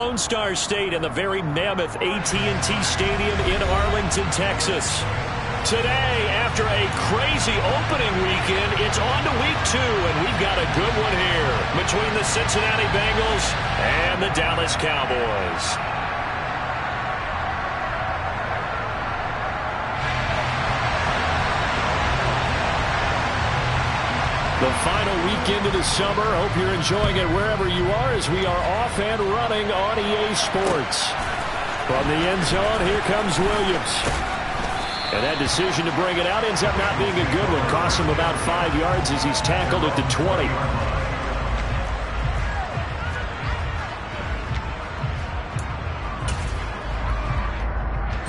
Lone Star State in the very mammoth AT&T Stadium in Arlington, Texas. Today, after a crazy opening weekend, it's on to week 2, and we've got a good one here between the Cincinnati Bengals and the Dallas Cowboys. The final weekend of the summer. Hope you're enjoying it wherever you are as we are off and running on EA Sports. From the end zone, here comes Williams. And that decision to bring it out ends up not being a good one. Costs him about 5 yards as he's tackled at the 20.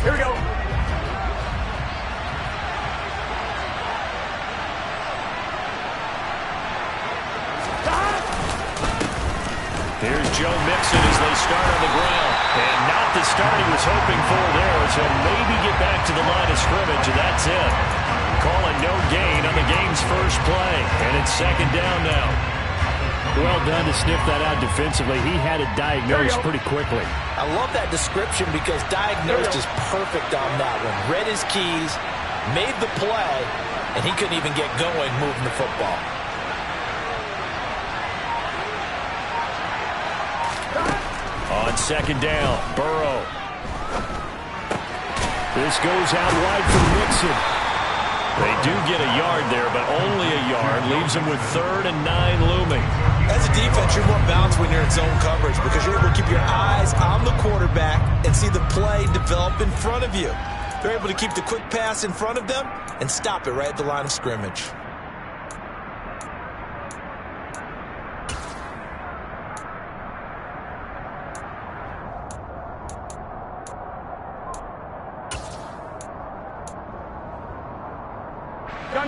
Here we go. Here's Joe Mixon as they start on the ground. And not the start he was hoping for there, as he'll maybe get back to the line of scrimmage, and that's it. Calling no gain on the game's first play. And it's second down now. Well done to sniff that out defensively. He had it diagnosed pretty quickly. I love that description because diagnosed is perfect on that one. Read his keys, made the play, and he couldn't even get going moving the football. On second down, Burrow. This goes out wide for Mixon. They do get a yard there, but only a yard. Leaves them with 3rd and 9 looming. As a defense, you're more balanced when you're in zone coverage because you're able to keep your eyes on the quarterback and see the play develop in front of you. They're able to keep the quick pass in front of them and stop it right at the line of scrimmage.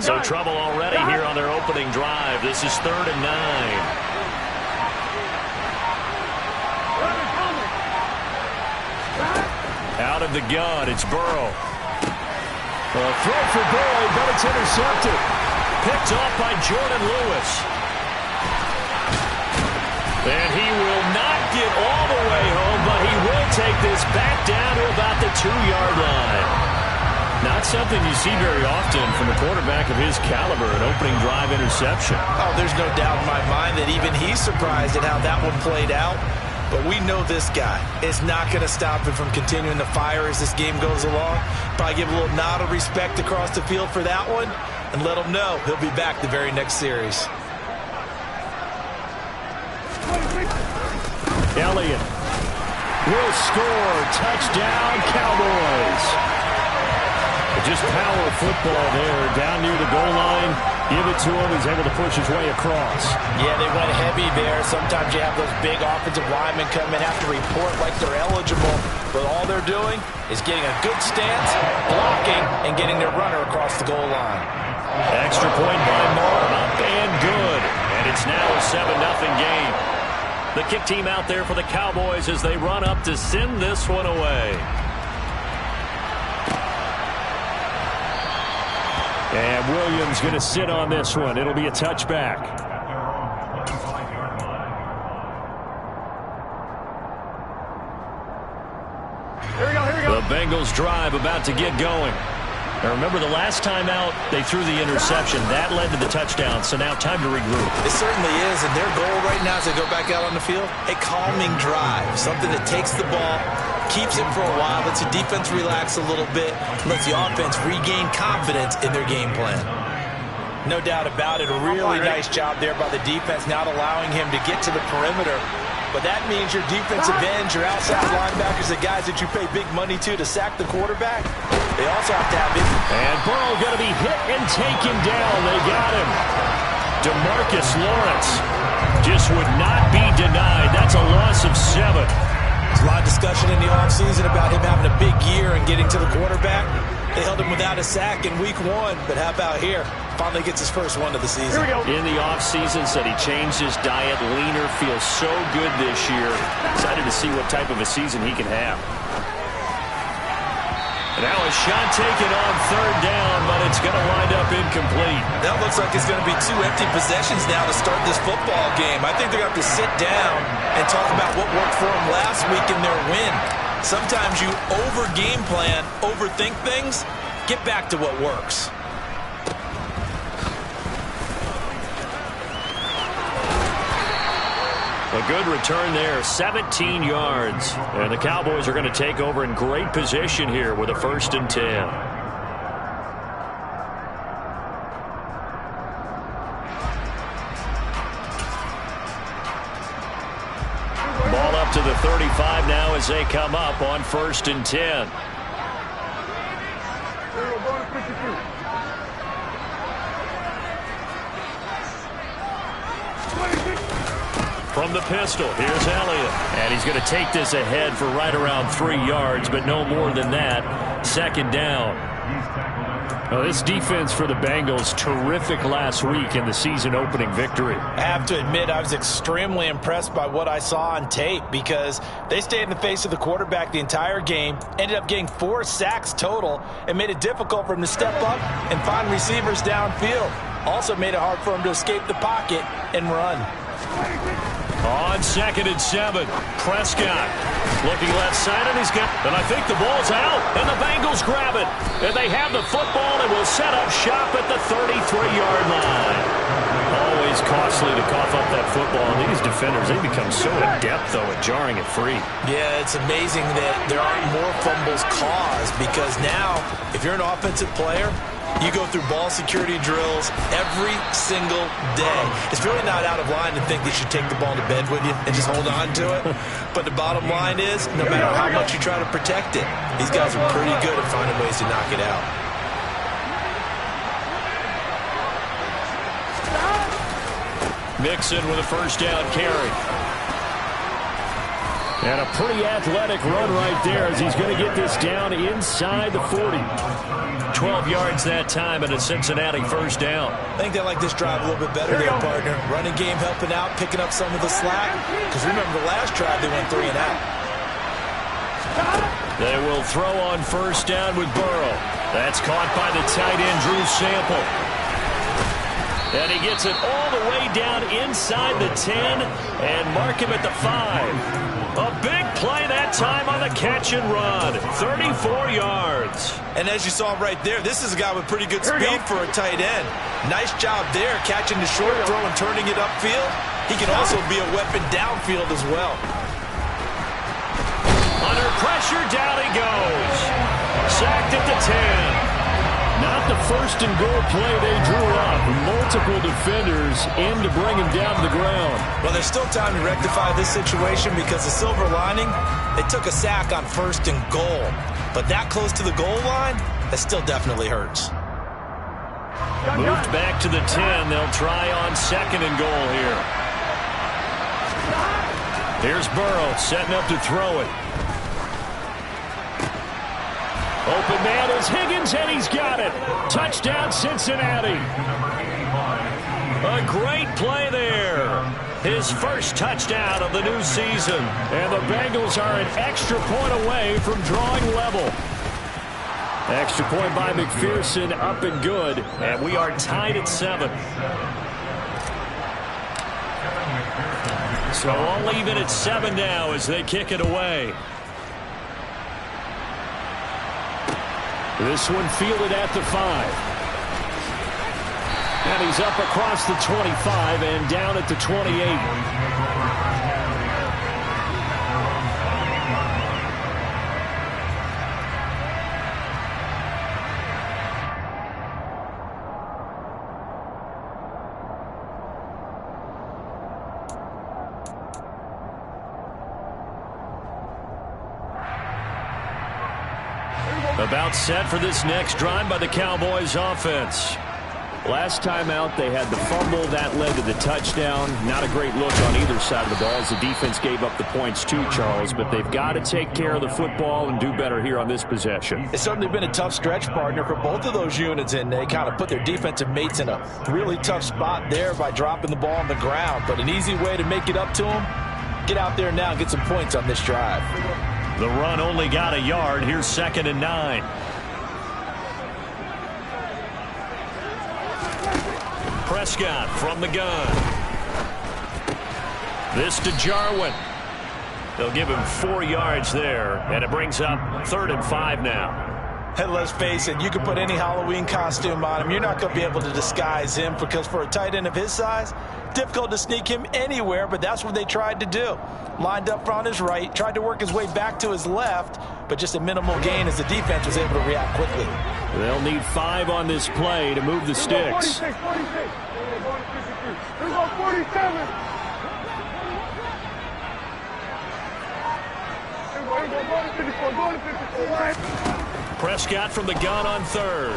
So trouble already here on their opening drive. This is 3rd and 9. Out of the gun, it's Burrow. A throw for Burrow, but it's intercepted. Picked off by Jordan Lewis. And he will not get all the way home, but he will take this back down to about the 2-yard line. Not something you see very often from a quarterback of his caliber, an opening drive interception. Oh, there's no doubt in my mind that even he's surprised at how that one played out. But we know this guy is not going to stop him from continuing to fire as this game goes along. Probably give a little nod of respect across the field for that one and let him know he'll be back the very next series. Elliott will score. Touchdown, Cowboys. Just power football there, down near the goal line. Give it to him. He's able to push his way across. Yeah, they went heavy there. Sometimes you have those big offensive linemen come in, have to report like they're eligible. But all they're doing is getting a good stance, blocking, and getting their runner across the goal line. Extra point by Martin, up and good. And it's now a 7-0 game. The kick team out there for the Cowboys as they run up to send this one away. And Williams going to sit on this one. It'll be a touchback. Here we go. The Bengals drive about to get going. Now remember, the last time out, they threw the interception. That led to the touchdown, so now time to regroup. It certainly is, and their goal right now as they go back out on the field, a calming drive, something that takes the ball, keeps it for a while, lets the defense relax a little bit, lets the offense regain confidence in their game plan. No doubt about it, a really nice job there by the defense, not allowing him to get to the perimeter. But that means your defensive ends, your outside linebackers, the guys that you pay big money to sack the quarterback, they also have to have it. And Burrow going to be hit and taken down. They got him. DeMarcus Lawrence just would not be denied. That's a loss of 7. There's a lot of discussion in the offseason about him having a big year and getting to the quarterback. They held him without a sack in week 1, but how about here? Finally gets his first one of the season. In the offseason, said he changed his diet, leaner, feels so good this year. Excited to see what type of a season he can have. Now a shot taken on third down, but it's going to wind up incomplete. That looks like it's going to be 2 empty possessions now to start this football game. I think they're going to have to sit down and talk about what worked for them last week in their win. Sometimes you over-game plan, overthink things. Get back to what works. A good return there, 17 yards. And the Cowboys are going to take over in great position here with a 1st and 10. Ball up to the 35 now as they come up on 1st and 10. From the pistol, here's Elliott. And he's going to take this ahead for right around 3 yards, but no more than that. 2nd down. Oh, this defense for the Bengals, terrific last week in the season-opening victory. I have to admit, I was extremely impressed by what I saw on tape because they stayed in the face of the quarterback the entire game, ended up getting 4 sacks total, and made it difficult for him to step up and find receivers downfield. Also made it hard for him to escape the pocket and run. On 2nd and 7, Prescott looking left side, and and I think the ball's out, and the Bengals grab it. And they have the football and will set up shop at the 33-yard line. Always costly to cough up that football, and these defenders, they become so adept, though, at jarring it free. Yeah, it's amazing that there aren't more fumbles caused because now, if you're an offensive player, you go through ball security drills every single day. It's really not out of line to think that you take the ball to bed with you and just hold on to it. But the bottom line is, no matter how much you try to protect it, these guys are pretty good at finding ways to knock it out. Mixon with a 1st down carry. And a pretty athletic run right there as he's going to get this down inside the 40. 12 yards that time and a Cincinnati 1st down. I think they like this drive a little bit better there, partner. Running game helping out, picking up some of the slack. Because remember the last drive they went 3 and out. They will throw on 1st down with Burrow. That's caught by the tight end Drew Sample. And he gets it all the way down inside the 10 and mark him at the 5. A big play that time on the catch and run. 34 yards. And as you saw right there, this is a guy with pretty good speed for a tight end. Nice job there catching the short throw and turning it upfield. He can also be a weapon downfield as well. Under pressure, down he goes. Sacked at the 10. Not the 1st and goal play they drew up. Multiple defenders in to bring him down to the ground. Well, there's still time to rectify this situation because the silver lining, they took a sack on 1st and goal. But that close to the goal line, that still definitely hurts. Moved back to the 10. They'll try on 2nd and goal here. Here's Burrow setting up to throw it. Open man is Higgins, and he's got it. Touchdown, Cincinnati. A great play there. His 1st touchdown of the new season. And the Bengals are an extra point away from drawing level. Extra point by McPherson, up and good. And we are tied at 7. So all even at 7 now as they kick it away. This one fielded at the 5. And he's up across the 25 and down at the 28. About set for this next drive by the Cowboys offense. Last time out, they had the fumble. That led to the touchdown. Not a great look on either side of the ball as the defense gave up the points too, Charles. But they've got to take care of the football and do better here on this possession. It's certainly been a tough stretch, partner, for both of those units, and they kind of put their defensive mates in a really tough spot there by dropping the ball on the ground. But an easy way to make it up to them, get out there now and get some points on this drive. The run only got a yard. Here's 2nd and 9. Prescott from the gun. This to Jarwin. They'll give him 4 yards there, and it brings up 3rd and 5 now. And let's face it, you can put any Halloween costume on him. You're not going to be able to disguise him because for a tight end of his size, difficult to sneak him anywhere, but that's what they tried to do. Lined up on his right, tried to work his way back to his left, but just a minimal gain as the defense was able to react quickly. They'll need 5 on this play to move the sticks. 46. There's no 47. Prescott from the gun on 3rd.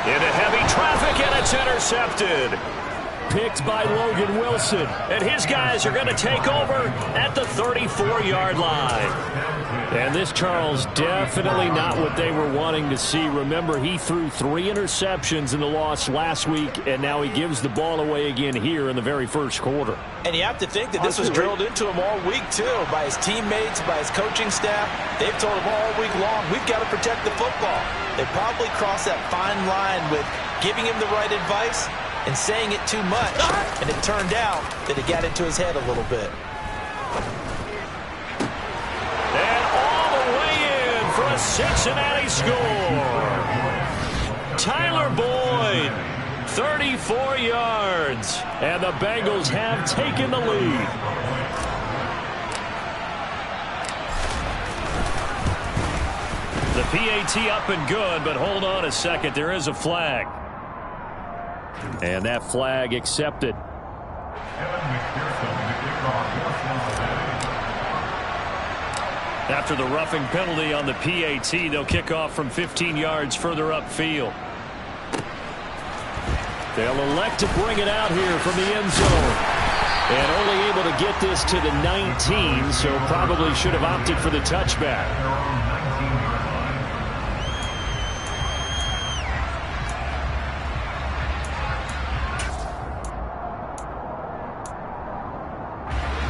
Into heavy traffic, and it's intercepted. Picked by Logan Wilson. And his guys are going to take over at the 34-yard line. And this, Charles, definitely not what they were wanting to see. Remember, he threw 3 interceptions in the loss last week, and now he gives the ball away again here in the very first quarter. And you have to think that this was drilled into him all week, too, by his teammates, by his coaching staff. They've told him all week long, we've got to protect the football. They probably crossed that fine line with giving him the right advice and saying it too much, and it turned out that it got into his head a little bit. And all the way in for a Cincinnati score. Tyler Boyd, 34 yards, and the Bengals have taken the lead. The PAT up and good, but hold on a second. There is a flag. And that flag accepted. After the roughing penalty on the PAT, they'll kick off from 15 yards further upfield. They'll elect to bring it out here from the end zone. And only able to get this to the 19, so probably should have opted for the touchback.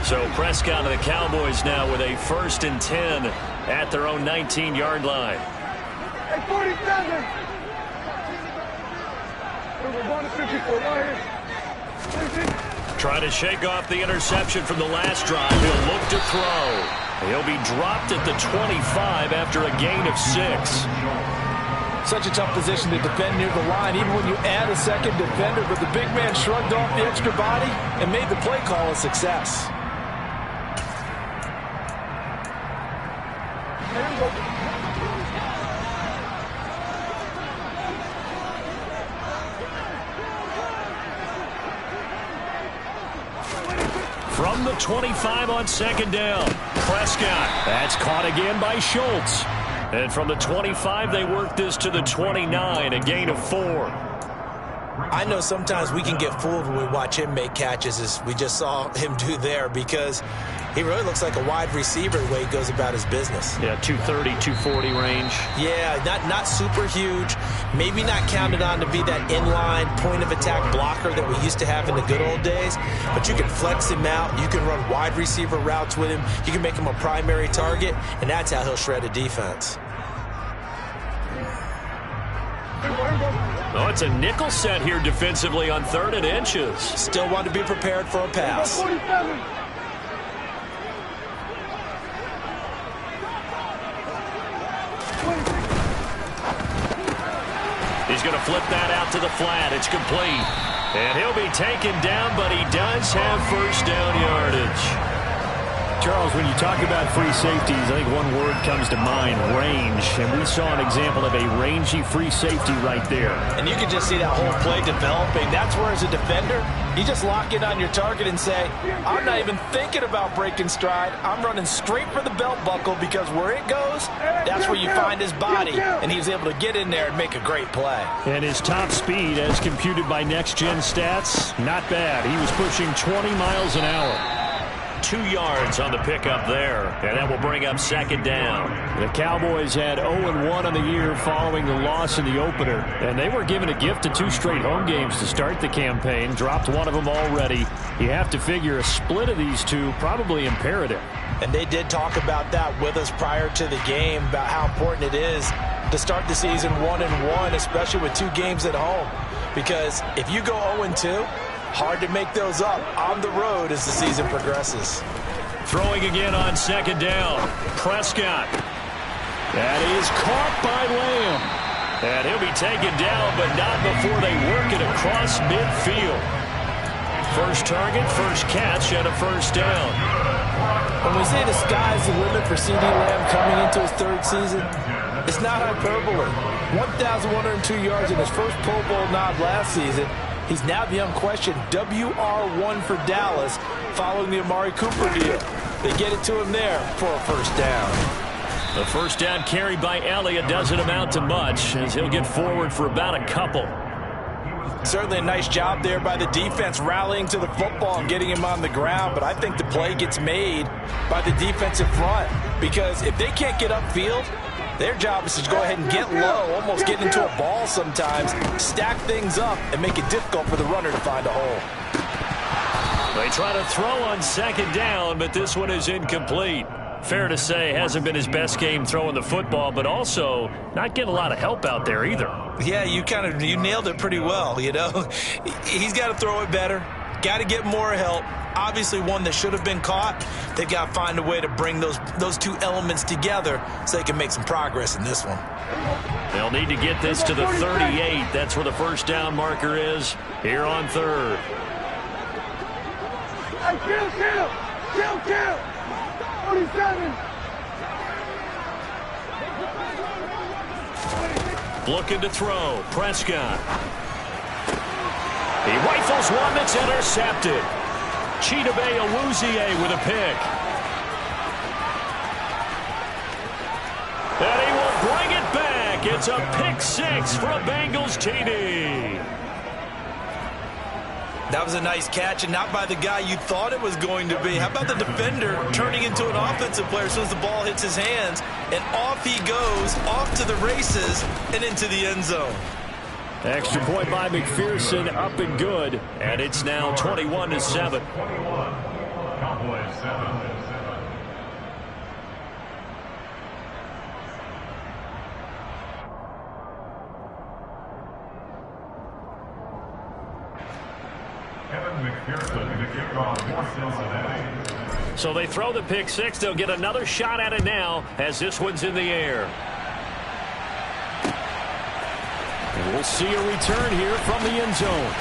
So Prescott and the Cowboys now with a 1st and 10 at their own 19-yard line. Hey, 47. We're going to 54 right here. Trying to shake off the interception from the last drive. He'll look to throw. He'll be dropped at the 25 after a gain of 6. Such a tough position to defend near the line, even when you add a second defender, but the big man shrugged off the extra body and made the play call a success. From the 25 on 2nd down, Prescott. That's caught again by Schultz. And from the 25, they work this to the 29, a gain of 4. I know sometimes we can get fooled when we watch him make catches, as we just saw him do there, because he really looks like a wide receiver the way he goes about his business. Yeah, 230, 240 range. Yeah, not super huge. Maybe not counted on to be that inline point-of-attack blocker that we used to have in the good old days, but you can flex him out. You can run wide receiver routes with him. You can make him a primary target, and that's how he'll shred a defense. Oh, it's a nickel set here defensively on 3rd and inches. Still want to be prepared for a pass. He's going to flip that out to the flat. It's complete. And he'll be taken down, but he does have 1st down yardage. Charles, when you talk about free safeties, I think one word comes to mind, range. And we saw an example of a rangy free safety right there. And you can just see that whole play developing. That's where, as a defender, you just lock in on your target and say, I'm not even thinking about breaking stride. I'm running straight for the belt buckle, because where it goes, that's where you find his body. And he was able to get in there and make a great play. And his top speed, as computed by next-gen stats, not bad. He was pushing 20 miles an hour. 2 yards on the pickup there, and that will bring up 2nd down. The Cowboys had 0-1 on the year following the loss in the opener, and they were given a gift of 2 straight home games to start the campaign. Dropped one of them already. You have to figure a split of these two probably imperative. And they did talk about that with us prior to the game, about how important it is to start the season 1-1, especially with 2 games at home. because if you go 0-2, hard to make those up on the road as the season progresses. Throwing again on second down. Prescott. That is caught by Lamb. And he'll be taken down, but not before they work it across midfield. First target, first catch, and a first down. When we say the sky's the limit for C.D. Lamb coming into his third season, it's not hyperbole. 1,102 yards in his first Pro Bowl nod last season. He's now the unquestioned WR1 for Dallas following the Amari Cooper deal. They get it to him there for a first down. The first down carried by Elliott doesn't amount to much as he'll get forward for about a couple. Certainly a nice job there by the defense rallying to the football and getting him on the ground, but I think the play gets made by the defensive front because if they can't get upfield, their job is to go ahead and get low, almost get into a ball sometimes, stack things up, and make it difficult for the runner to find a hole. They try to throw on second down, but this one is incomplete. Fair to say, hasn't been his best game throwing the football, but also not getting a lot of help out there either. Yeah, you nailed it pretty well, you know. He's got to throw it better, got to get more help. Obviously one that should have been caught. They've got to find a way to bring those two elements together so they can make some progress in this one. They'll need to get this to the 38. That's where the first down marker is here on third. Hey, kill! 47. Looking to throw. Prescott. He rifles one that's intercepted. Chidobe Awuzie with a pick. And he will bring it back. It's a pick six for a Bengals TD. That was a nice catch, and not by the guy you thought it was going to be. How about the defender turning into an offensive player as soon as the ball hits his hands, and off he goes, off to the races, and into the end zone. Extra point by McPherson, up and good, and it's now 21-7. Cowboys 7. So they throw the pick six. They'll get another shot at it now as this one's in the air. And we'll see a return here from the end zone.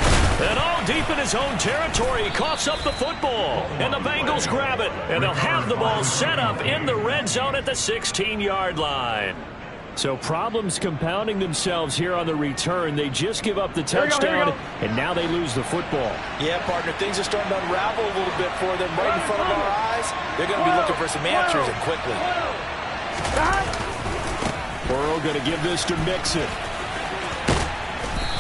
And all deep in his own territory, he coughs up the football. And the Bengals grab it. And they'll have the ball set up in the red zone at the 16-yard line. So problems compounding themselves here on the return. They just give up the touchdown, and now they lose the football. Yeah, partner, things are starting to unravel a little bit for them right in front of our eyes. They're going to be looking for some answers, and quickly. Burrow going to give this to Mixon.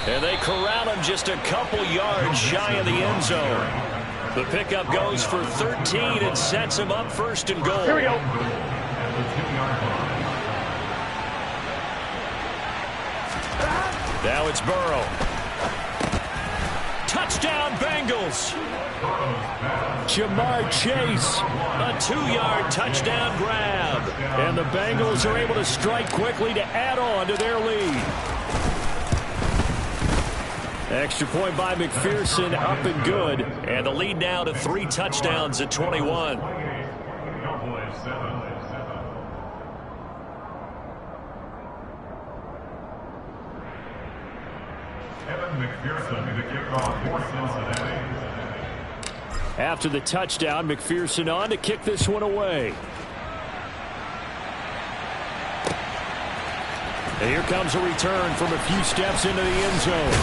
And they corral him just a couple yards shy of the end zone. The pickup goes for 13 and sets him up first and goal. Here we go. Now it's Burrow. Touchdown, Bengals. Jamar Chase, a 2-yard touchdown grab. And the Bengals are able to strike quickly to add on to their lead. Extra point by McPherson, up and good. And the lead now to 3 touchdowns at 21. After the touchdown, McPherson on to kick this one away. And here comes a return from a few steps into the end zone.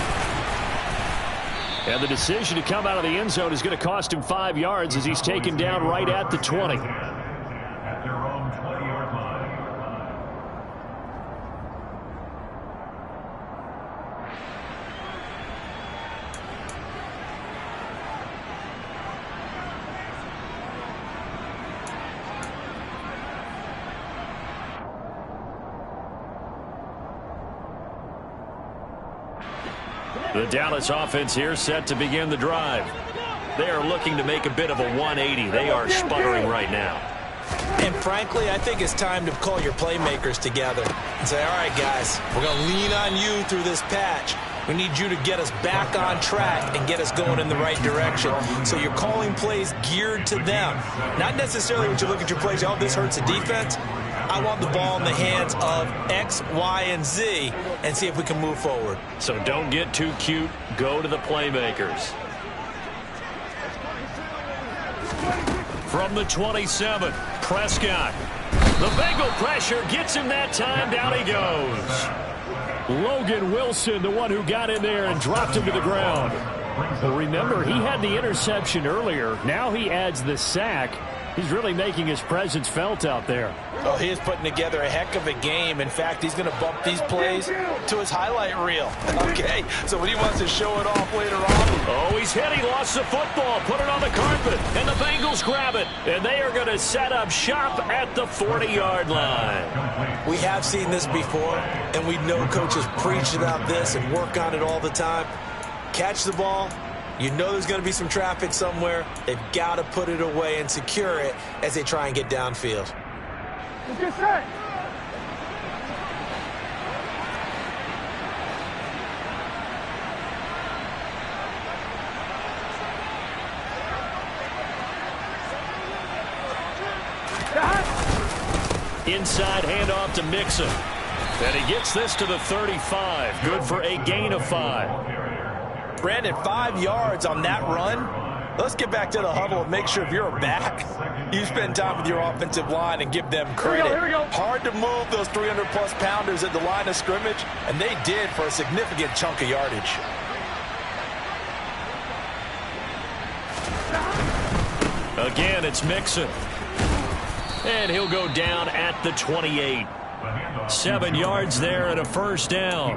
And the decision to come out of the end zone is going to cost him 5 yards as he's taken down right at the 20. At their own 20-yard line. The Dallas offense here set to begin the drive. They are looking to make a bit of a 180. They are sputtering right now. And frankly, I think it's time to call your playmakers together and say, all right, guys, we're going to lean on you through this patch. We need you to get us back on track and get us going in the right direction. So you're calling plays geared to them. Not necessarily when you look at your plays, oh, this hurts the defense. I want the ball in the hands of X, Y, and Z and see if we can move forward. So don't get too cute. Go to the playmakers. From the 27, Prescott. The Bengal pressure gets him that time. Down he goes. Logan Wilson, the one who got in there and dropped him to the ground. Well, remember, he had the interception earlier. Now he adds the sack. He's really making his presence felt out there. Oh, he is putting together a heck of a game. In fact, he's going to bump these plays to his highlight reel. Okay, so when he wants to show it off later on. Oh, he's hit. He lost the football. Put it on the carpet. And the Bengals grab it. And they are going to set up shop at the 40-yard line. We have seen this before, and we know coaches preach about this and work on it all the time. Catch the ball. You know there's going to be some traffic somewhere. They've got to put it away and secure it as they try and get downfield. Get set. Inside handoff to Mixon. And he gets this to the 35. Good for a gain of 5. Brandon, 5 yards on that run. Let's get back to the huddle and make sure if you're back, you spend time with your offensive line and give them credit. Here we go. Hard to move those 300-plus pounders at the line of scrimmage, and they did for a significant chunk of yardage. Again, it's Mixon. And he'll go down at the 28. 7 yards there and a first down.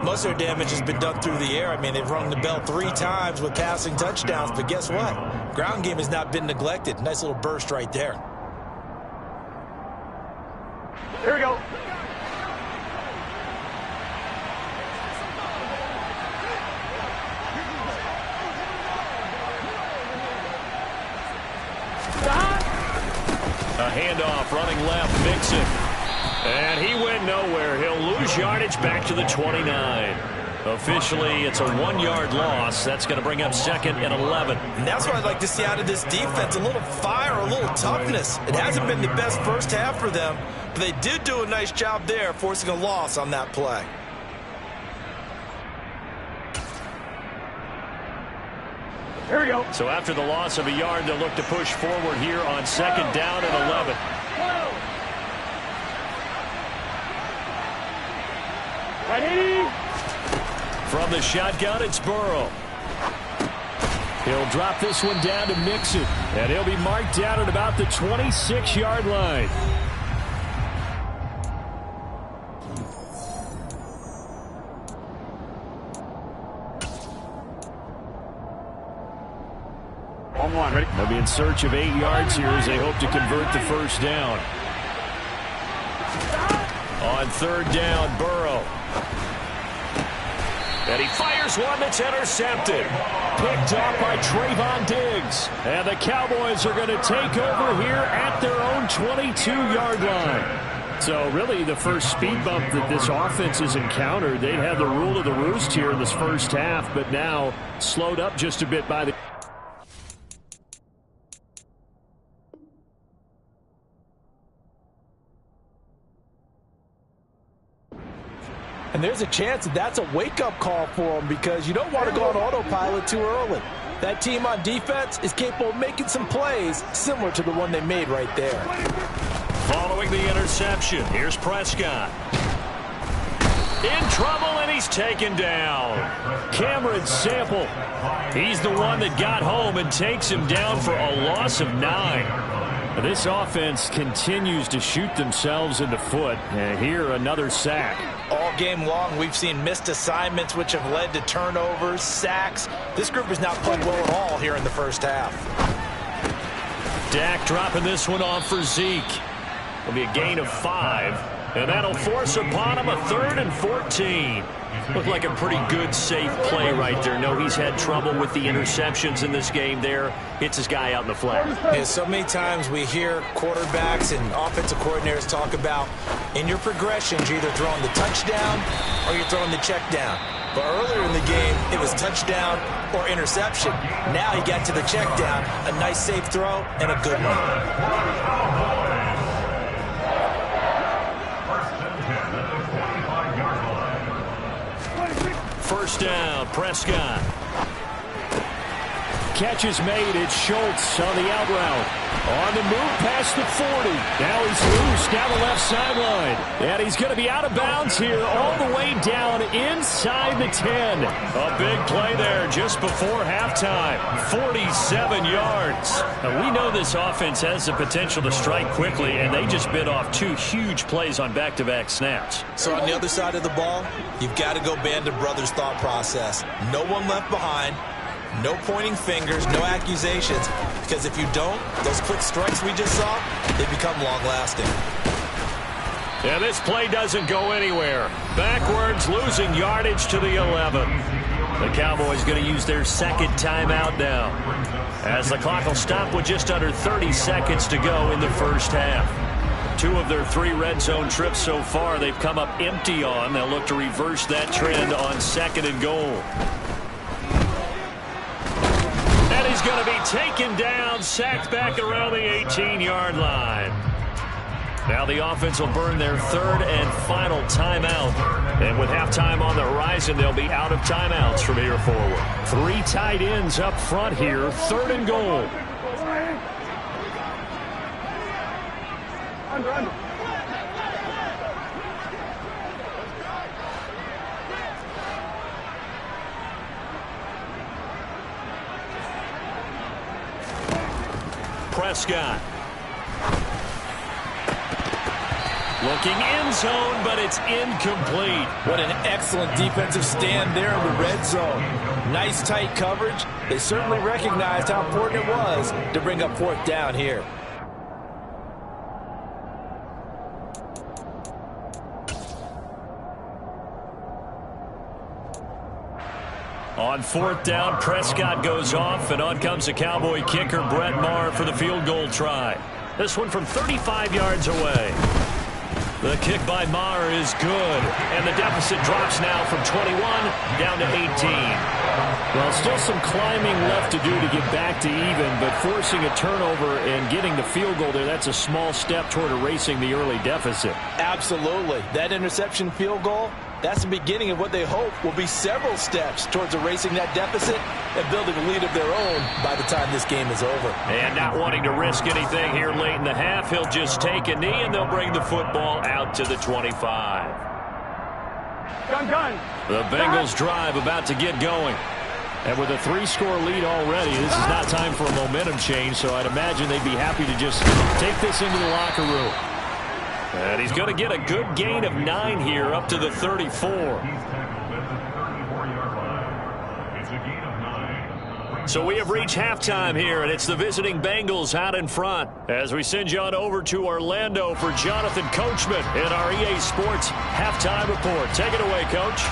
Most of their damage has been done through the air. I mean, they've rung the bell 3 times with passing touchdowns, but guess what? Ground game has not been neglected. Nice little burst right there. Here we go. A handoff running left, Mixon. And he went nowhere. He'll lose yardage back to the 29. Officially, it's a 1-yard loss. That's going to bring up 2nd and 11. And that's what I'd like to see out of this defense. A little fire, a little toughness. It hasn't been the best first half for them, but they did do a nice job there, forcing a loss on that play. Here we go. So after the loss of a yard, they'll look to push forward here on 2nd down and 11. Ready? From the shotgun, it's Burrow. He'll drop this one down to Mixon, and he'll be marked down at about the 26-yard line. On one, ready? They'll be in search of 8 yards here as they hope to convert the first down. On 3rd down, Burrow. And he fires one that's intercepted. Picked off by Trayvon Diggs. And the Cowboys are going to take over here at their own 22-yard line. So really the first speed bump that this offense has encountered. They had the rule of the roost here in this first half, but now slowed up just a bit by the... And there's a chance that that's a wake-up call for them because you don't want to go on autopilot too early. That team on defense is capable of making some plays similar to the one they made right there. Following the interception, here's Prescott. In trouble, and he's taken down. Cameron Sample, he's the one that got home and takes him down for a loss of 9. This offense continues to shoot themselves in the foot. And here, another sack. All game long, we've seen missed assignments, which have led to turnovers, sacks. This group has not played well at all here in the first half. Dak dropping this one off for Zeke. It'll be a gain of 5. And that'll force upon him a 3rd and 14. Looked like a pretty good, safe play right there. No, he's had trouble with the interceptions in this game there. Hits his guy out in the flat. Yeah, so many times we hear quarterbacks and offensive coordinators talk about in your progressions, you're either throwing the touchdown or you're throwing the check down. But earlier in the game, it was touchdown or interception. Now he got to the check down. A nice safe throw and a good one. First down, Prescott. Catch is made. It's Schultz on the out route. On the move past the 40. Now he's loose down the left sideline. And he's going to be out of bounds here all the way down inside the 10. A big play there just before halftime. 47 yards. Now, we know this offense has the potential to strike quickly, and they just bit off 2 huge plays on back-to-back snaps. So on the other side of the ball, you've got to go Band of Brothers thought process. No one left behind. No pointing fingers, no accusations, because if you don't, those quick strikes we just saw, they become long-lasting. And this play doesn't go anywhere. Backwards, losing yardage to the 11. The Cowboys going to use their second timeout now, as the clock will stop with just under 30 seconds to go in the first half. 2 of their 3 red zone trips so far they've come up empty on. They'll look to reverse that trend on second and goal. He's going to be taken down, sacked back around the 18-yard line. Now the offense will burn their 3rd and final timeout. And with halftime on the horizon, they'll be out of timeouts from here forward. 3 tight ends up front here, 3rd and goal. Under. Prescott. Looking end zone, but it's incomplete. What an excellent defensive stand there in the red zone. Nice tight coverage. They certainly recognized how important it was to bring up 4th down here. On 4th down, Prescott goes off, and on comes the Cowboy kicker, Brett Maher, for the field goal try. This one from 35 yards away. The kick by Maher is good, and the deficit drops now from 21 down to 18. Well, still some climbing left to do to get back to even, but forcing a turnover and getting the field goal there, that's a small step toward erasing the early deficit. Absolutely. That interception field goal, that's the beginning of what they hope will be several steps towards erasing that deficit and building a lead of their own by the time this game is over. And not wanting to risk anything here late in the half, he'll just take a knee, and they'll bring the football out to the 25. Gun. The Bengals drive about to get going. And with a 3-score lead already, this is not time for a momentum change, so I'd imagine they'd be happy to just take this into the locker room. And he's going to get a good gain of 9 here, up to the 34. So we have reached halftime here, and it's the visiting Bengals out in front. As we send you on over to Orlando for Jonathan Coachman in our EA Sports Halftime Report. Take it away, Coach.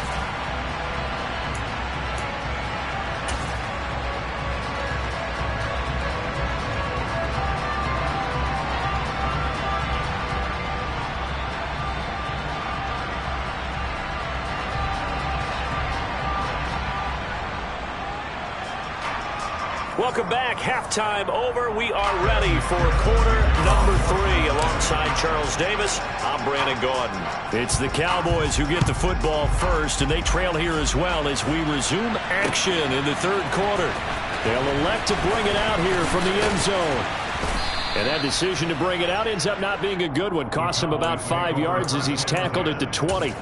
Welcome back. Halftime over. We are ready for quarter number 3. Alongside Charles Davis, I'm Brandon Gordon. It's the Cowboys who get the football first, and they trail here as well as we resume action in the 3rd quarter. They'll elect to bring it out here from the end zone. And that decision to bring it out ends up not being a good one. Costs him about 5 yards as he's tackled at the 20.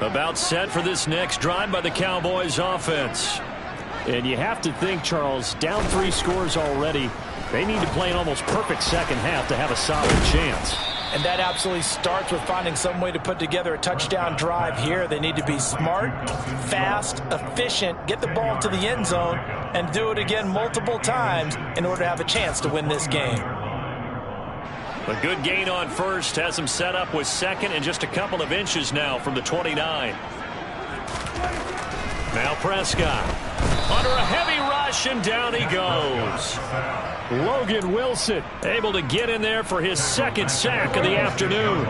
About set for this next drive by the Cowboys offense. And you have to think, Charles, down 3 scores already. They need to play an almost perfect second half to have a solid chance. And that absolutely starts with finding some way to put together a touchdown drive here. They need to be smart, fast, efficient, get the ball to the end zone, and do it again multiple times in order to have a chance to win this game. A good gain on first has him set up with second and just a couple of inches now from the 29. Now Prescott under a heavy rush, and down he goes. Logan Wilson able to get in there for his second sack of the afternoon.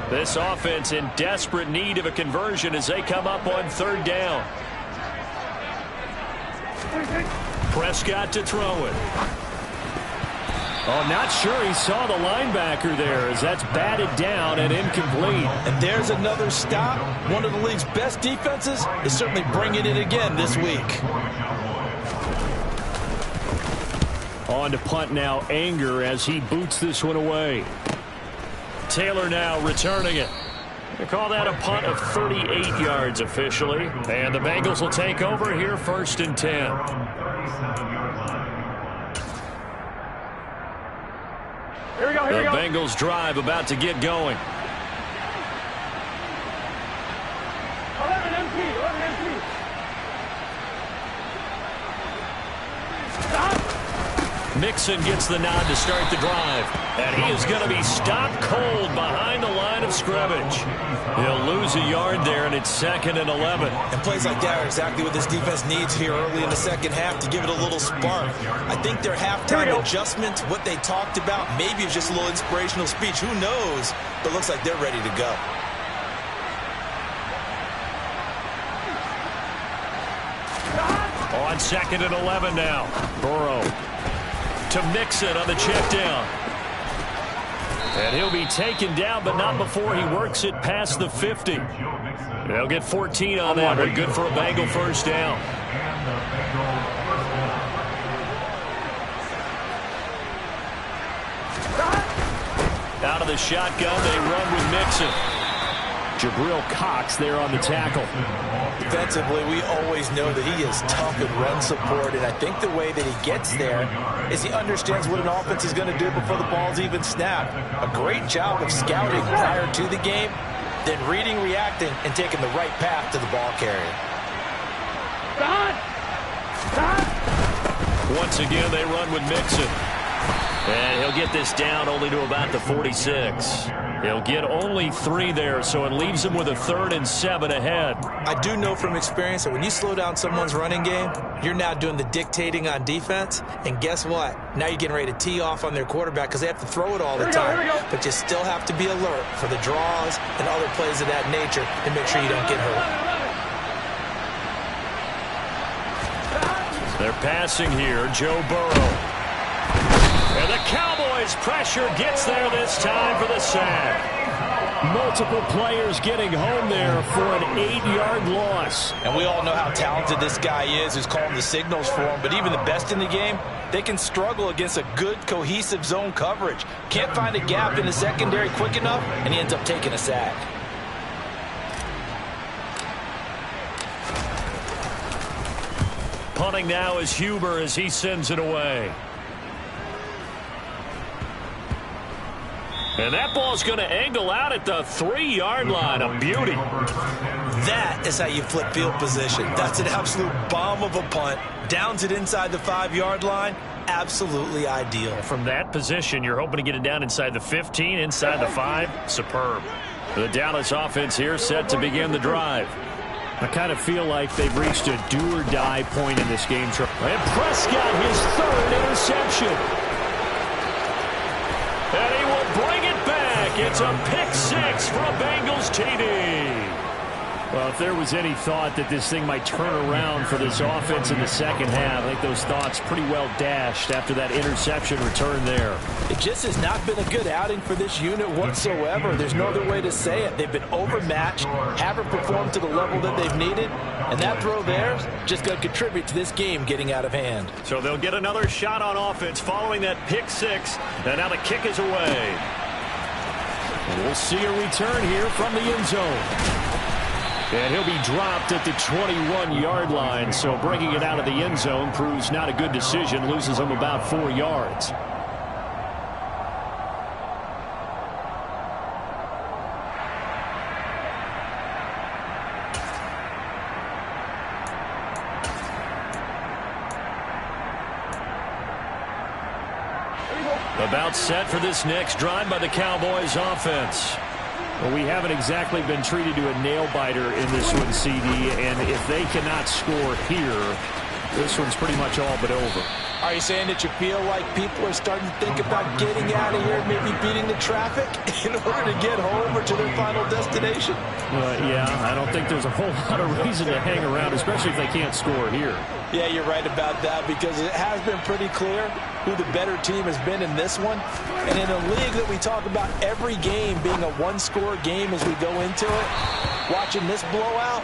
This offense in desperate need of a conversion as they come up on third down. Prescott to throw it. Oh, not sure he saw the linebacker there as that's batted down and incomplete. And there's another stop. One of the league's best defenses is certainly bringing it again this week. On to punt now, Anger as he boots this one away. Taylor now returning it. They call that a punt of 38 yards officially. And the Bengals will take over here, 1st and 10. The Bengals drive about to get going. 11 MP. Mixon gets the nod to start the drive. And he is going to be stopped cold behind the line of scrimmage. He'll lose a yard there, and it's 2nd and 11. And plays like that are exactly what this defense needs here early in the second half to give it a little spark. I think their halftime adjustment, what they talked about, maybe it's just a little inspirational speech. Who knows? But looks like they're ready to go. On 2nd and 11 now. Burrow to Mixon on the check down. And he'll be taken down, but not before he works it past the 50. They'll get 14 on that, but good for a Bengal first down. Out of the shotgun, they run with Mixon. Jabril Cox there on the tackle. Defensively, we always know that he is tough in run support, and I think the way that he gets there is he understands what an offense is going to do before the ball's even snapped. A great job of scouting prior to the game, then reading, reacting, and taking the right path to the ball carrier. Once again, they run with Mixon. And he'll get this down only to about the 46. He'll get only 3 there, so it leaves him with a 3rd and 7 ahead. I do know from experience that when you slow down someone's running game, you're now doing the dictating on defense. And guess what? Now you're getting ready to tee off on their quarterback because they have to throw it all the time. But you still have to be alert for the draws and other plays of that nature to make sure you don't get hurt. They're passing here, Joe Burrow. And the Cowboys' pressure gets there this time for the sack. Multiple players getting home there for an 8-yard loss. And we all know how talented this guy is who's calling the signals for him. But even the best in the game, they can struggle against a good, cohesive zone coverage. Can't find a gap in the secondary quick enough, and he ends up taking a sack. Punting now is Huber as he sends it away. And that ball's going to angle out at the 3-yard line. A beauty. That is how you flip field position. That's an absolute bomb of a punt. Downs it inside the 5-yard line. Absolutely ideal. From that position, you're hoping to get it down inside the 15, inside the 5. Superb. The Dallas offense here set to begin the drive. I kind of feel like they've reached a do-or-die point in this game. And Prescott, his 3rd interception. And he will bring it back. It's a pick 6 for a Bengals TD. Well, if there was any thought that this thing might turn around for this offense in the second half, I think those thoughts pretty well dashed after that interception return there. It just has not been a good outing for this unit whatsoever. There's no other way to say it. They've been overmatched, haven't performed to the level that they've needed, and that throw there just going to contribute to this game getting out of hand. So they'll get another shot on offense following that pick 6, and now the kick is away. And we'll see a return here from the end zone. And he'll be dropped at the 21-yard line, so bringing it out of the end zone proves not a good decision, loses him about 4 yards. About set for this next drive by the Cowboys offense. Well, we haven't exactly been treated to a nail-biter in this one, CD, and if they cannot score here, this one's pretty much all but over. Are you saying that you feel like people are starting to think about getting out of here, maybe beating the traffic in order to get home or to their final destination? Yeah, I don't think there's a whole lot of reason to hang around, especially if they can't score here. Yeah, you're right about that, because it has been pretty clear who the better team has been in this one. And in a league that we talk about every game being a one-score game as we go into it, watching this blowout,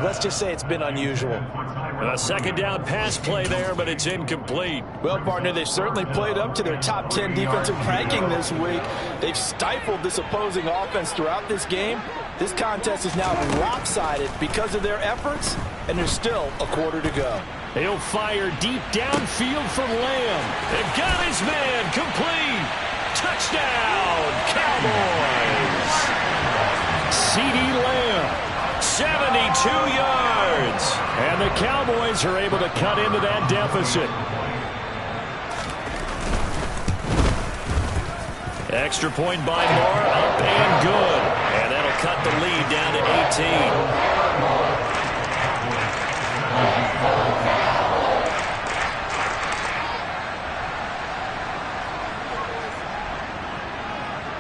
let's just say it's been unusual. A second down pass play there, but it's incomplete. Well, partner, they've certainly played up to their top 10 defensive ranking this week. They've stifled this opposing offense throughout this game. This contest is now lopsided because of their efforts, and there's still a quarter to go. He'll fire deep downfield from Lamb. They've got his man complete. Touchdown, Cowboys. CD Lamb, 72 yards. And the Cowboys are able to cut into that deficit. Extra point by Moore, up and good. And that'll cut the lead down to 18.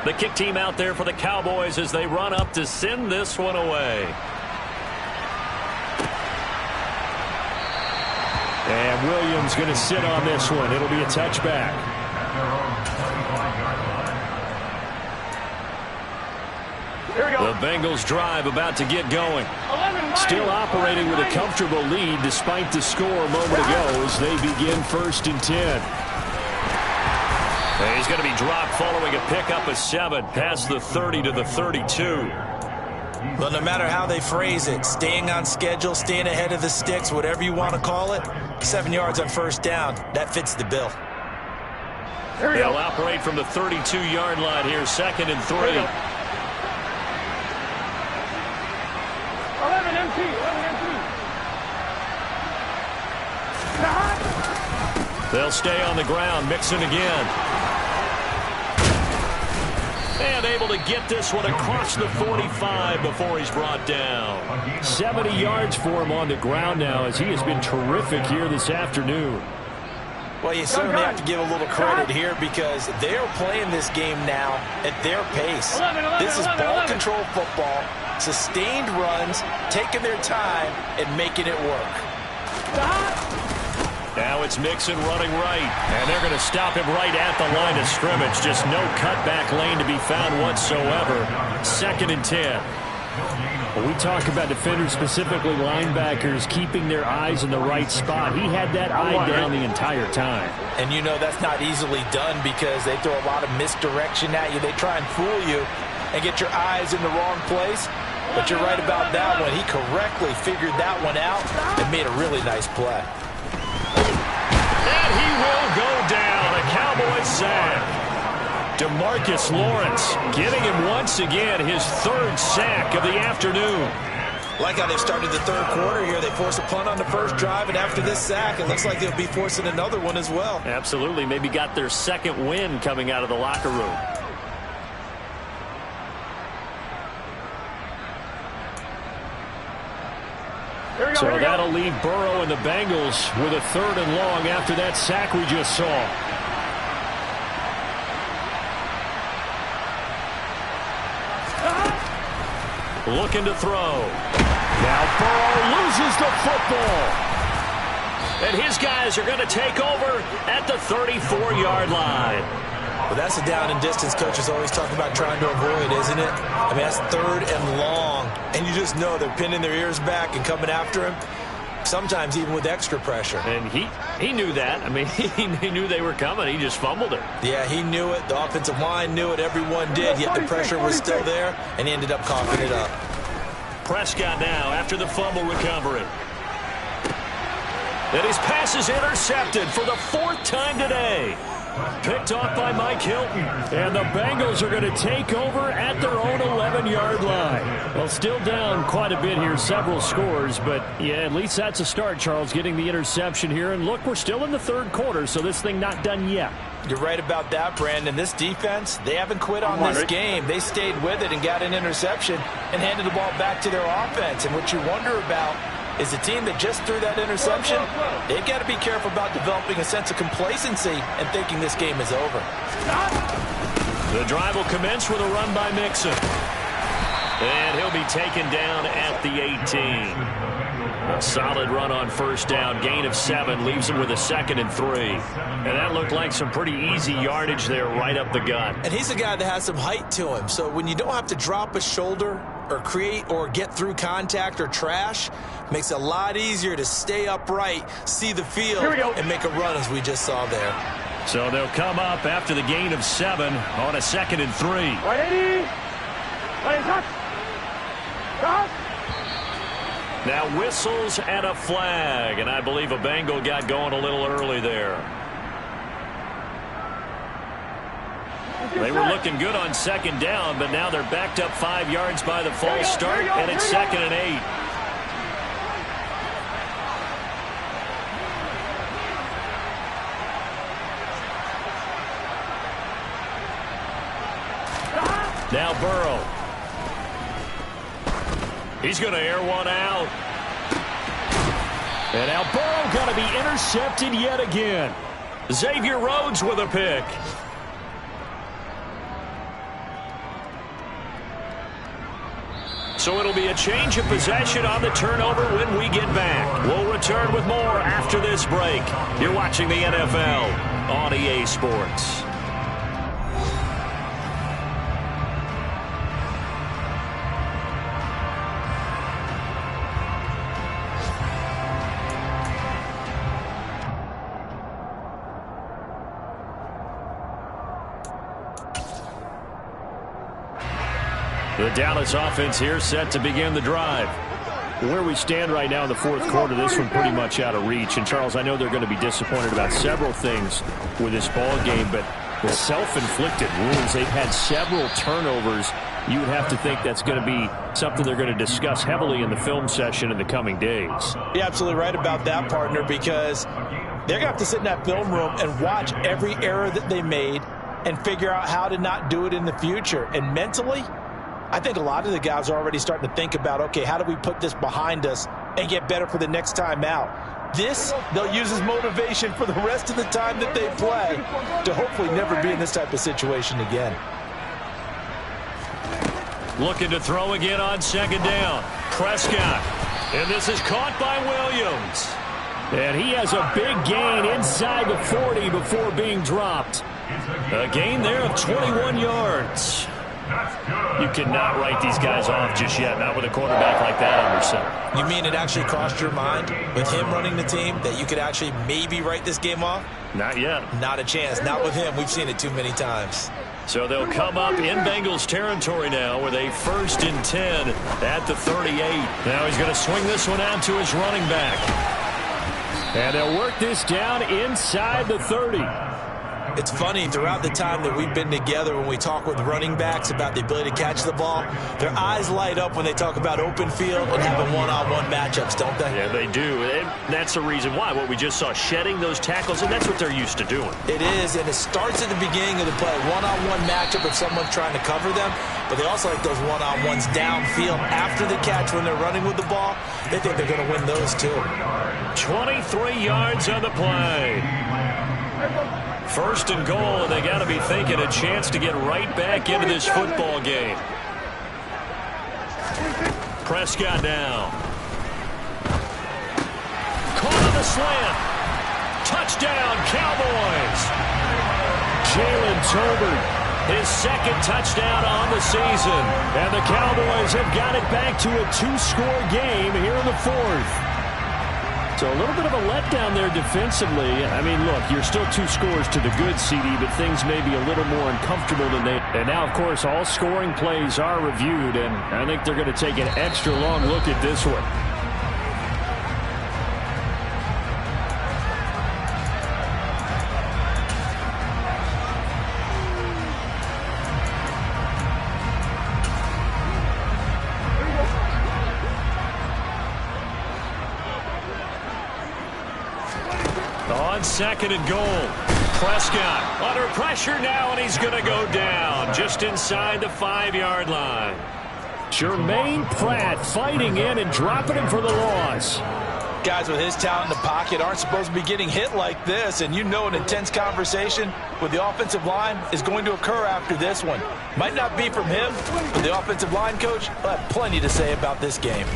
The kick team out there for the Cowboys as they run up to send this one away. And Williams going to sit on this one. It'll be a touchback. The Bengals drive about to get going. Still operating with a comfortable lead despite the score a moment ago as they begin 1st and 10. And he's going to be dropped following a pickup of 7 past the 30 to the 32. Well, no matter how they phrase it, staying on schedule, staying ahead of the sticks, whatever you want to call it, 7 yards on 1st down, that fits the bill. They'll operate from the 32-yard line here, 2nd and 3. 11 empty. They'll stay on the ground, Mixon again. And able to get this one across the 45 before he's brought down. 70 yards for him on the ground now as he has been terrific here this afternoon. Well, you certainly have to give a little credit here because they're playing this game now at their pace. This is ball control football, sustained runs, taking their time and making it work. Now it's Mixon running right, and they're going to stop him right at the line of scrimmage. Just no cutback lane to be found whatsoever. 2nd and 10. When we talk about defenders, specifically linebackers, keeping their eyes in the right spot, he had that eye down the entire time. And you know that's not easily done because they throw a lot of misdirection at you. They try and fool you and get your eyes in the wrong place. But you're right about that one. He correctly figured that one out and made a really nice play. And he will go down. A Cowboys sack. DeMarcus Lawrence getting him once again his 3rd sack of the afternoon. Like how they started the 3rd quarter here. They forced a punt on the 1st drive, and after this sack, it looks like they'll be forcing another one as well. Absolutely. Maybe got their 2nd win coming out of the locker room. So that'll leave Burrow and the Bengals with a 3rd and long after that sack we just saw. Looking to throw. Now Burrow loses the football. And his guys are going to take over at the 34-yard line. Well, that's a down and distance coaches always talk about trying to avoid, isn't it? I mean, that's 3rd and long. And you just know they're pinning their ears back and coming after him, sometimes even with extra pressure. And he knew that. I mean, he knew they were coming. He just fumbled it. Yeah, he knew it. The offensive line knew it. Everyone did, yet the pressure was still there, and he ended up coughing it up. Prescott now after the fumble recovery. And his pass is intercepted for the 4th time today. Picked off by Mike Hilton. And the Bengals are going to take over at their own 11-yard line. Well, still down quite a bit here, several scores. But, yeah, at least that's a start, Charles, getting the interception here. And, look, we're still in the third quarter, so this thing not done yet. You're right about that, Brandon. This defense, they haven't quit on this game. They stayed with it and got an interception and handed the ball back to their offense. And what you wonder about is the team that just threw that interception, they've got to be careful about developing a sense of complacency and thinking this game is over. The drive will commence with a run by Mixon. And he'll be taken down at the 18. A solid run on first down. Gain of 7 leaves him with a 2nd and 3. And that looked like some pretty easy yardage there right up the gut. And he's a guy that has some height to him. So when you don't have to drop a shoulder or create or get through contact or trash, makes it a lot easier to stay upright, see the field, and make a run as we just saw there. So they'll come up after the gain of 7 on a 2nd and 3. Ready? Now whistles and a flag, and I believe a Bengal got going a little early there. They were looking good on 2nd down, but now they're backed up 5 yards by the false start, and it's 2nd and 8. Now Burrow. He's going to air one out. And now Burrow going to be intercepted yet again. Xavier Rhodes with a pick. So it'll be a change of possession on the turnover when we get back. We'll return with more after this break. You're watching the NFL on EA Sports. The Dallas offense here set to begin the drive. Where we stand right now in the fourth quarter, this one pretty much out of reach. And, Charles, I know they're going to be disappointed about several things with this ball game, but the self-inflicted wounds, they've had several turnovers. You would have to think that's going to be something they're going to discuss heavily in the film session in the coming days. You're absolutely right about that, partner, because they're going to have to sit in that film room and watch every error that they made and figure out how to not do it in the future. And mentally, I think a lot of the guys are already starting to think about, okay, how do we put this behind us and get better for the next time out? This, they'll use as motivation for the rest of the time that they play to hopefully never be in this type of situation again. Looking to throw again on 2nd down. Prescott. And this is caught by Williams. And he has a big gain inside the 40 before being dropped. A gain there of 21 yards. You cannot write these guys off just yet, not with a quarterback like that under center. You mean it actually crossed your mind with him running the team that you could actually maybe write this game off? Not yet. Not a chance. Not with him. We've seen it too many times. So they'll come up in Bengals territory now with a 1st and 10 at the 38. Now he's going to swing this one out to his running back. And they'll work this down inside the 30. It's funny, throughout the time that we've been together, when we talk with running backs about the ability to catch the ball, their eyes light up when they talk about open field and having one-on-one matchups, don't they? Yeah, they do. And that's the reason why. What we just saw, shedding those tackles, and that's what they're used to doing. It is, and it starts at the beginning of the play. One-on-one matchup if someone's trying to cover them, but they also like those one-on-ones downfield after the catch when they're running with the ball. They think they're going to win those too. 23 yards on the play. 1st and goal, and they got to be thinking a chance to get right back into this football game. Prescott now. Caught on the slant. Touchdown, Cowboys. Jalen Tolbert, his 2nd touchdown on the season. And the Cowboys have got it back to a 2-score game here in the 4th. So a little bit of a letdown there defensively. I mean, look, you're still 2 scores to the good, CD, but things may be a little more uncomfortable than they. And now, of course, all scoring plays are reviewed, and I think they're going to take an extra long look at this one. On second and goal. Prescott under pressure now, and he's going to go down just inside the 5-yard line. Jermaine Pratt fighting in and dropping him for the loss. Guys with his talent in the pocket aren't supposed to be getting hit like this, and you know an intense conversation with the offensive line is going to occur after this one. Might not be from him, but the offensive line coach will have plenty to say about this game.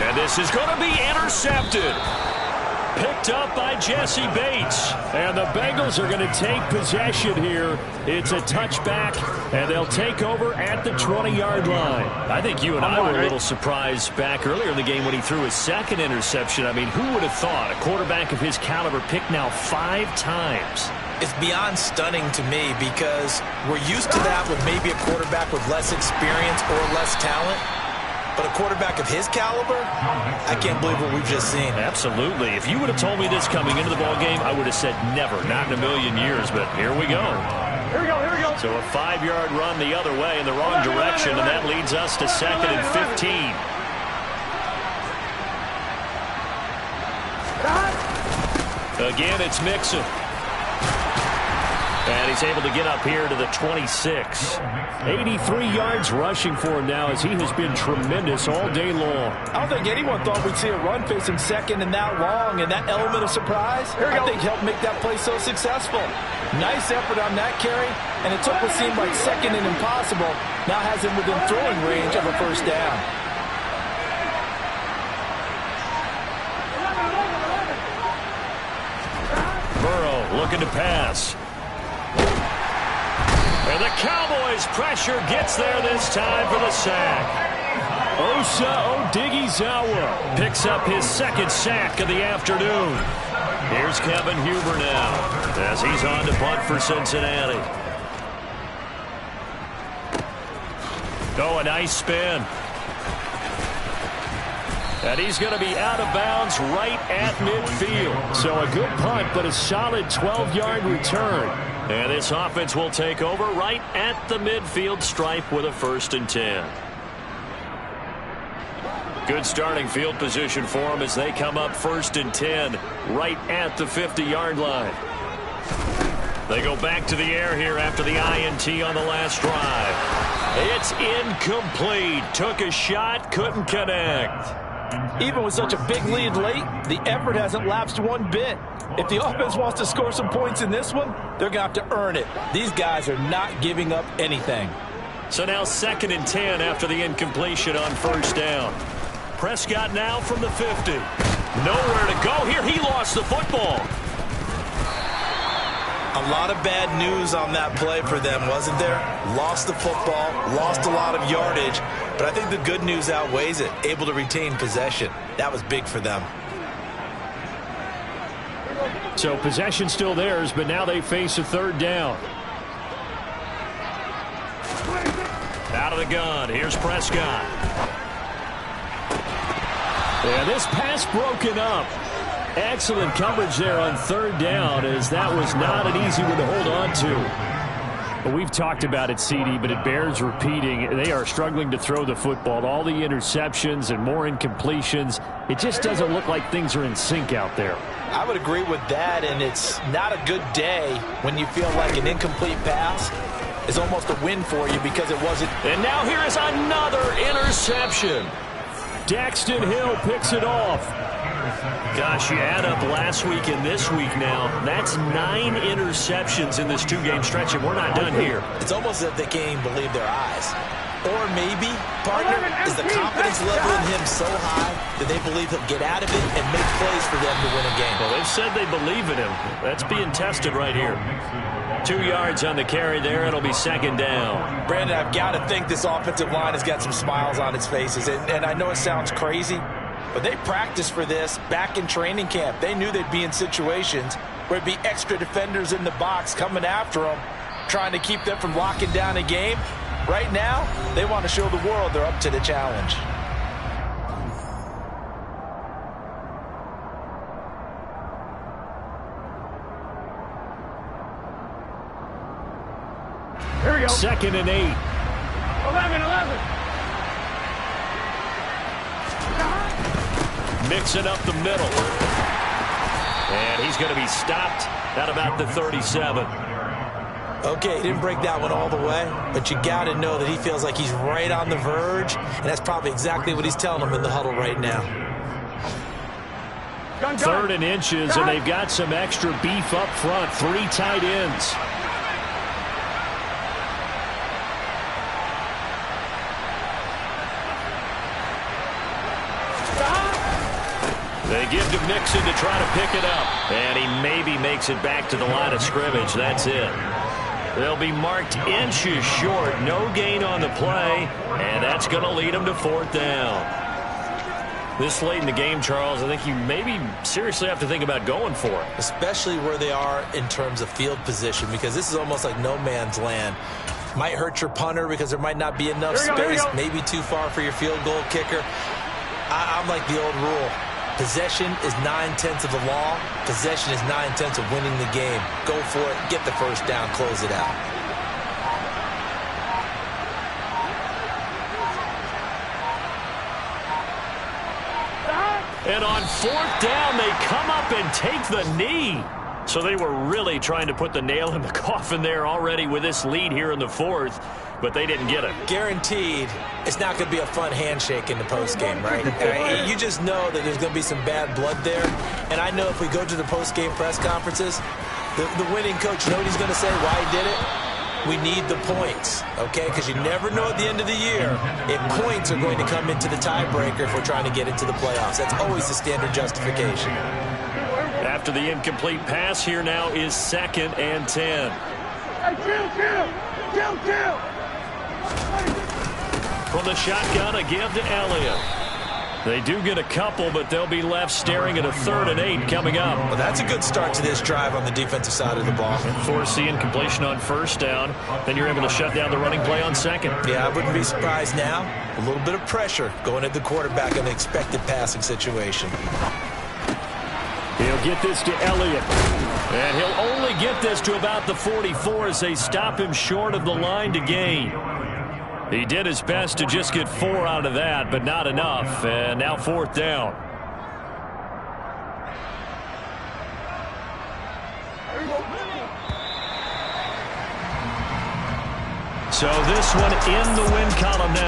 And this is going to be intercepted. Picked up by Jesse Bates. And the Bengals are going to take possession here. It's a touchback, and they'll take over at the 20-yard line. I think you and I were a little surprised back earlier in the game when he threw his second interception. I mean, who would have thought a quarterback of his caliber picked now 5 times? It's beyond stunning to me because we're used to that with maybe a quarterback with less experience or less talent. But a quarterback of his caliber, I can't believe what we've just seen. Absolutely. If you would have told me this coming into the ballgame, I would have said never, not in a million years. But here we go. Here we go, here we go. So a 5-yard run the other way in the wrong direction, and that leads us to 2nd and 15. Again, it's Mixon. And he's able to get up here to the 26. 83 yards rushing for him now as he has been tremendous all day long. I don't think anyone thought we'd see a run facing second and that long, and that element of surprise, I think, helped make that play so successful. Nice effort on that carry, and it took what seemed like second and impossible, now has him within throwing range of a first down. Burrow looking to pass. And the Cowboys' pressure gets there this time for the sack. Osa Odighizuwa picks up his 2nd sack of the afternoon. Here's Kevin Huber now as he's on to punt for Cincinnati. Oh, a nice spin. And he's going to be out of bounds right at midfield. So a good punt, but a solid 12-yard return. And this offense will take over right at the midfield stripe with a 1st and 10. Good starting field position for them as they come up 1st and 10 right at the 50-yard line. They go back to the air here after the INT on the last drive. It's incomplete. Took a shot, couldn't connect. Even with such a big lead late, the effort hasn't lapsed one bit. If the offense wants to score some points in this one, they're going to have to earn it. These guys are not giving up anything. So now 2nd and 10 after the incompletion on 1st down. Prescott now from the 50. Nowhere to go here. He lost the football. A lot of bad news on that play for them, wasn't there? Lost the football, lost a lot of yardage, but I think the good news outweighs it. Able to retain possession. That was big for them. So possession still theirs, but now they face a 3rd down. Out of the gun. Here's Prescott. And this pass broken up. Excellent coverage there on 3rd down, as that was not an easy one to hold on to. Well, we've talked about it, CD, but it bears repeating. They are struggling to throw the football. All the interceptions and more incompletions. It just doesn't look like things are in sync out there. I would agree with that, and it's not a good day when you feel like an incomplete pass is almost a win for you because it wasn't. And now here is another interception. Daxton Hill picks it off. Gosh, you add up last week and this week now. That's 9 interceptions in this 2-game stretch, and we're not done here. It's almost as if they can't even believe their eyes. Or maybe, partner, is the confidence level in him so high that they believe he'll get out of it and make plays for them to win a game. Well, they've said they believe in him. That's being tested right here. 2 yards on the carry there. It'll be 2nd down. Brandon, I've got to think this offensive line has got some smiles on its faces. And I know it sounds crazy, but they practiced for this back in training camp. They knew they'd be in situations where there'd be extra defenders in the box coming after them, trying to keep them from locking down a game. Right now, they want to show the world they're up to the challenge. Here we go. 2nd and 8. 11. Mixing up the middle. And he's going to be stopped at about the 37. Okay, he didn't break that one all the way, but you got to know that he feels like he's right on the verge, and that's probably exactly what he's telling them in the huddle right now. 3rd and inches, and they've got some extra beef up front. 3 tight ends. They give to Mixon to try to pick it up. And he maybe makes it back to the line of scrimmage. That's it. They'll be marked inches short. No gain on the play. And that's going to lead them to 4th down. This late in the game, Charles, I think you maybe seriously have to think about going for it. Especially where they are in terms of field position, because this is almost like no man's land. Might hurt your punter because there might not be enough space. Maybe too far for your field goal kicker. I'm like the old rule. Possession is 9/10 of the law. Possession is 9/10 of winning the game. Go for it. Get the first down. Close it out. And on 4th down, they come up and take the knee. So they were really trying to put the nail in the coffin there already with this lead here in the 4th, but they didn't get it. Guaranteed, it's not going to be a fun handshake in the postgame, right? You just know that there's going to be some bad blood there. And I know if we go to the postgame press conferences, the winning coach, you know what he's going to say, why he did it? We need the points, okay? Because you never know at the end of the year if points are going to come into the tiebreaker if we're trying to get into the playoffs. That's always the standard justification. After the incomplete pass, here now is 2nd and 10. Hey, kill! From the shotgun, a give to Elliott. They do get a couple, but they'll be left staring at a 3rd and 8 coming up. Well, that's a good start to this drive on the defensive side of the ball. Force the incompletion on 1st down. Then you're able to shut down the running play on 2nd. Yeah, I wouldn't be surprised now. A little bit of pressure going at the quarterback in the expected passing situation. He'll get this to Elliott. And he'll only get this to about the 44 as they stop him short of the line to gain. He did his best to just get 4 out of that, but not enough. And now 4th down. So this one in the win column now.